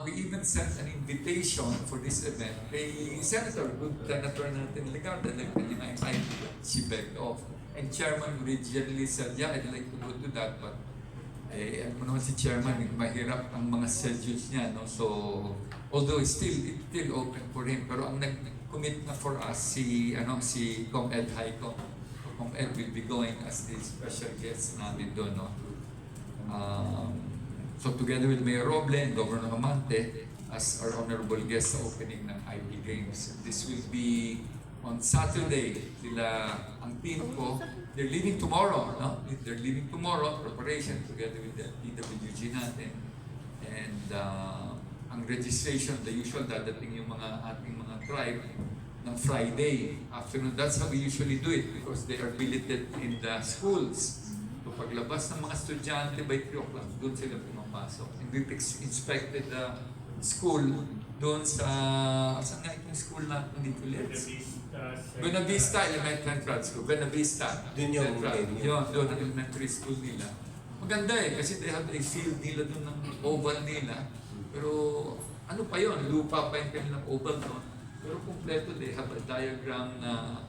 We even sent an invitation for this event kay Senator, good Senator natin Ligarda, like kanya nga she begged off. And Chairman originally said, yeah, I'd like to go to that, but alam mo naman si Chairman, mahirap ang mga schedules niya, no? So, although it's still open for him, pero ang nag-commit na for us si Kong Ed Haiko. Kong Ed will be going as the special guest namin doon, no? So together with Mayor Roble and Governor Amante as our honorable guest sa opening ng IP Games. This will be on Saturday. Sila, ang team ko, they're leaving tomorrow, no? They're leaving tomorrow, preparation together with the PWG natin. And ang registration, the usual, dadating yung ating mga tribe ng Friday afternoon. That's how we usually do it because they are billeted in the schools. So paglabas ng mga estudyante by 3 o'clock, doon sila pumapasok. And we've inspected the school doon sa, saan nga itong school natin dito ulit? Buena Vista Elementary School. Buena Vista. Doon yung doon ang elementary school nila. Maganda kasi they have a field nila doon ng oval nila. Pero ano pa yun? Lupa pa yung kanilang oval doon. Pero kompleto, they have a diagram na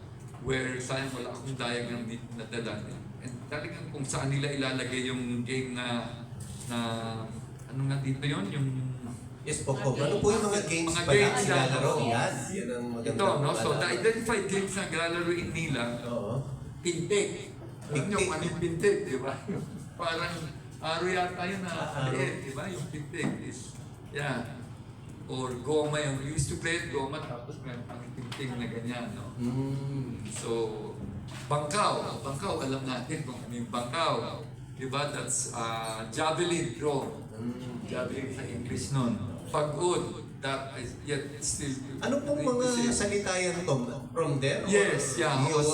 where sayang wala akong diagram na dala. And talagang kung saan nila ilalagay yung game na ano nga dito yun? Yung yes po po. Ano po yung mga games mga pa na games nilalaro? na, Yan. Yan ang maganda. ito, no? So, the identified games na nilalaroin nila, Oo. pintig. Alam nyo kung ano yung pintig, di ba? Parang aro yata yun na di ba? Yung pintig is, yeah. Or goma yung, we used to play it goma, tapos meron pang pintig na ganyan, no? So, bangkaw, alam natin kung ano yung bangkaw. Diba? That's javelin throw. Javelin sa English nun. Pag-ud, that is yet still... Ano pong mga salita yan, Tom? From there? Yes, yeah. Yun.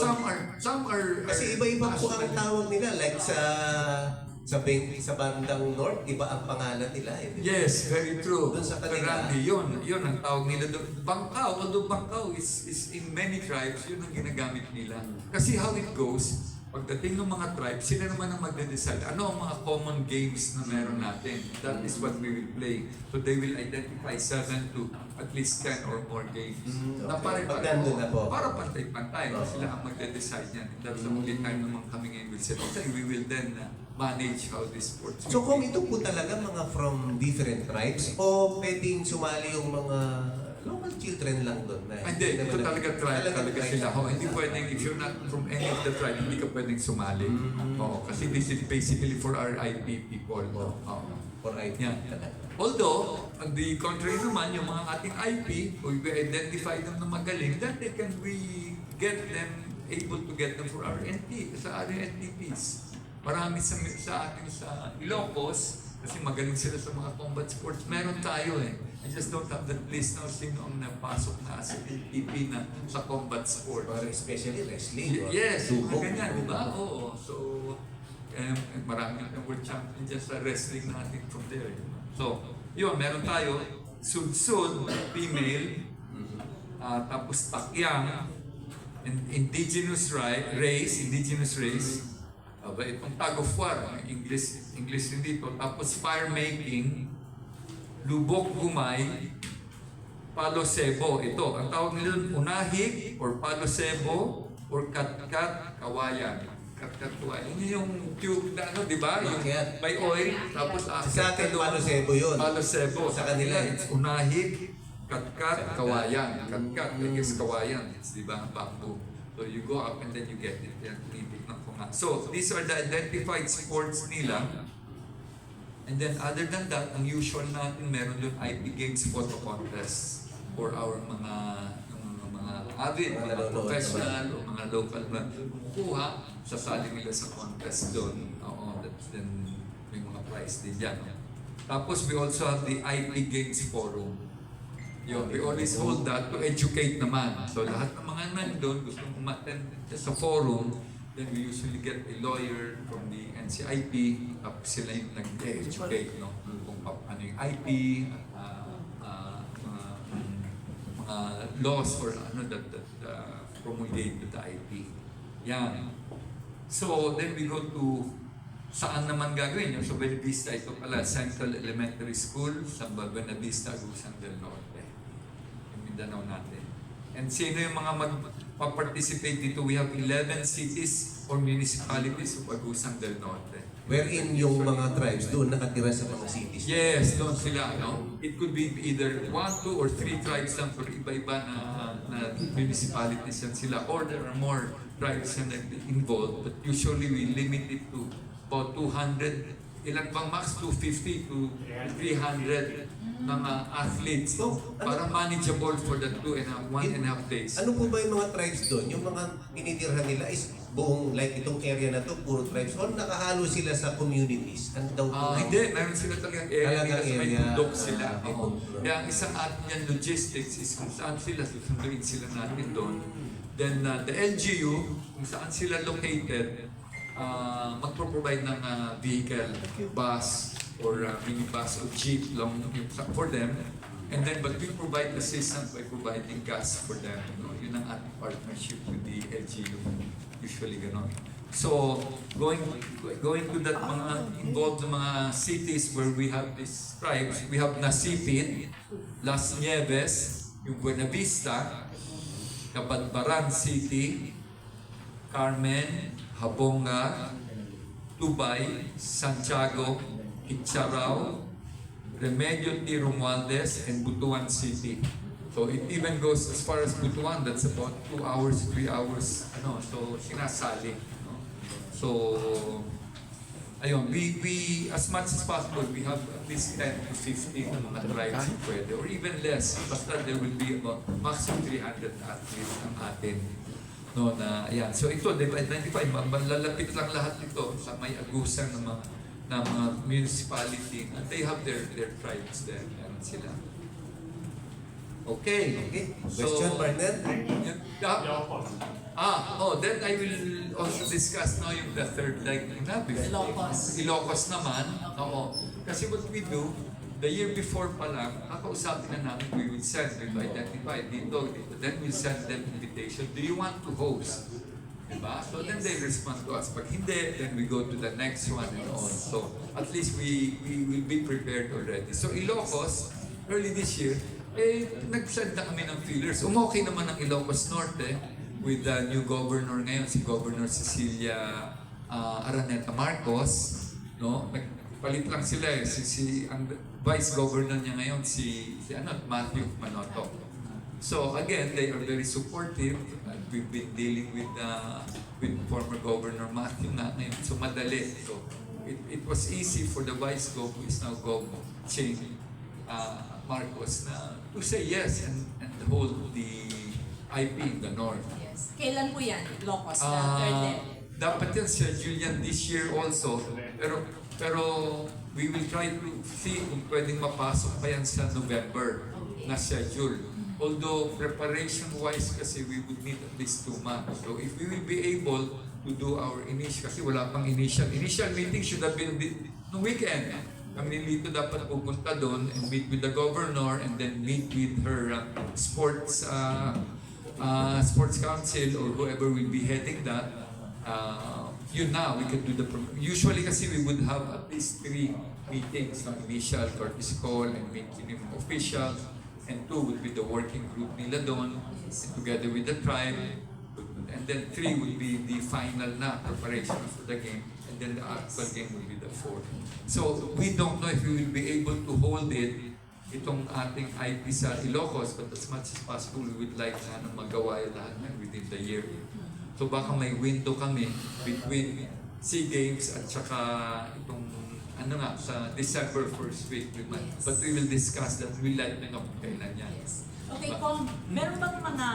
Some are... Kasi iba-iba po ang tawag nila. Like sa bandang north, iba ang pangalan nila. Yes, very true. Doon sa kanila. Karandi, yun ang tawag nila doon. Bangkaw, although bangkaw is in many tribes, yun ang ginagamit nila. Kasi how it goes, pagdating ng mga tribes, sila naman ang magde-decide. Ano ang mga common games na meron natin? That is what we will play. So they will identify 7 to at least 10 or more games. Na Pagdando na po. para pantay-pantay. Sila ang magde-decide yan. That's the only time naman kami ngayon will say, okay, we will then manage how this sports. So kung ito po talaga mga from different tribes o pwedeng sumali yung mga local children lang doon? Hindi, ito talaga tribe talaga sila. Hindi pwedeng, if you're not from any of the tribe, hindi ka pwedeng sumali. Kasi this is basically for our IP people. For IP. Yeah. Although, on the contrary naman, yung mga ating IP, if we identify them na magaling, then we get them, able to get them for our NT, sa ating NTPs. Marami sa atin sa Ilocos, kasi magaling sila sa mga combat sports. Meron tayo I just don't have that list now sino ang napasok na sa NTP na sa combat sport. Especially wrestling. Yes, mga ganyan, di ba? Oo. So, marami ang world champion dyan sa wrestling natin from there. So, yun, meron tayo Sud-Sud, female, tapos Takyang, indigenous race, itong tag of war, English din dito, tapos fire making, lubok gumay, palo sebo. Ito, ang tawag nila unahig or palo sebo or katkat kawayan. Katkat kawayan. Yun yung tube na di ba? Yung may oil, tapos sa atin, palo sebo yun. Palo sebo. Sa kanila, it's unahig, katkat, kawayan. Katkat, is kawayan. It's di ba? Bamboo. So you go up and then you get it. Yan, tinitignan ko nga. So, these are the identified sports nila. And then other than that, ang usual natin, meron doon IP Games photo contest for our mga avid, mga professional, o mga local na kukuha, sasali nila sa contest doon. That's then may mga prize din dyan. Tapos we also have the IP Games Forum. We always hold that to educate naman. So lahat ng mga nandun, gustong umattend sa forum, then we usually get a lawyer from the NCIP, tapos sila yung nag-educate, no? Kung ano yung IP, mga laws or ano that promulgate the IP. Yan. So then we go to saan naman gagawin yun? So Buenavista, ito pala, Central Elementary School sa Buenavista, Agusan del Norte. Yung Mindanao natin. And sino yung mga mag-participate dito? We have 11 cities or municipalities of Agusan del Norte. Wherein yung mga tribes doon nakatira sa mga cities. Yes, doon sila, no? It could be either 1, 2, or 3 tribes lang, pero iba-iba na municipalities yan sila. Or there are more tribes na involved, but usually we limit it to about 200, ilan bang max? 250 to 300 mga athletes para manageable for the 1.5 days. Ano po ba yung mga tribes doon? Yung mga tinitirhan nila is buong, like itong area na to, puro tribes, or nakahalo sila sa communities? Ano daw po? Hindi, meron sila talagang area nila, Talagang may area. tundok sila. Oo. Kaya ang isang atin yan, logistics, is kung saan sila, susunduin sila natin doon. Then the LGU, kung saan sila located, magpro-provide ng vehicle, bus, or minibus or jeep long for them. And then, but we provide assistance by providing gas for them. No? Yun ang ating partnership with the LGU. Usually ganon. So, going to that mga involved na mga cities where we have these tribes, we have Nasipit, Las Nieves, yung Buenavista, Cabadbaran City, Carmen, Habonga, Tubay, Santiago, Itcharao, Remedio T. Romualdez, and Butuan City. So it even goes as far as Butuan, that's about 2 hours, 3 hours, so sinasali. No? So, ayun, we, as much as possible, we have at least 10 to 15 na mga tribes na pwede, or even less, basta there will be about maximum 300 athletes ang atin. No, na, ayan. So ito, identify, malalapit lang lahat ito sa may agusan ng mga municipality, and they have their tribes there. Meron sila. Okay. Question, partner? Then I will also discuss now yung the third leg na Ilocos. Ilocos naman. Oo. Kasi what we do, the year before pa lang, kakausapin na namin, we will send, we will identify dito. Then we'll send them invitation. Do you want to host? Diba? So then they respond to us. Pag hindi, then we go to the next one and on. So at least we will be prepared already. So Ilocos, early this year, nag-send na kami ng feelers. Okay naman ang Ilocos Norte with the new governor ngayon, si Governor Cecilia Araneta Marcos. No? Nagpalit lang sila eh. Ang vice governor niya ngayon, si Matthew Manotoc. So again, they are very supportive. We've been dealing with former Governor Matthew na ngayon. So madali. So it was easy for the vice gov, who is now Gov Ching Marcos, na to say yes and hold the IP in the north. Yes. Kailan po yan? Ilocos na third leg? Dapat yan schedule yan this year also. Pero we will try to see kung pwedeng mapasok pa yan sa November na schedule. Although preparation-wise kasi we would need at least 2 months. So if we will be able to do our initial, kasi wala pang initial meeting should have been no weekend. Kami dito dapat pupunta doon and meet with the governor and then meet with her sports council or whoever will be heading that. Yun na, we can do the usually kasi we would have at least 3 meetings, initial courtesy call and meeting of officials, and 2 would be the working group nila doon together with the tribe, and then 3 would be the final na preparation for the game, and then the actual game will be the 4th. So we don't know if we will be able to hold itong ating IP sa Ilocos, but as much as possible we would like na magawa yung lahat na within the year. So baka may window kami between SEA Games at saka itong sa December 1st week. But we will discuss that. We'll let you know kung kailan yan. Yes. Okay, Kong, meron bang mga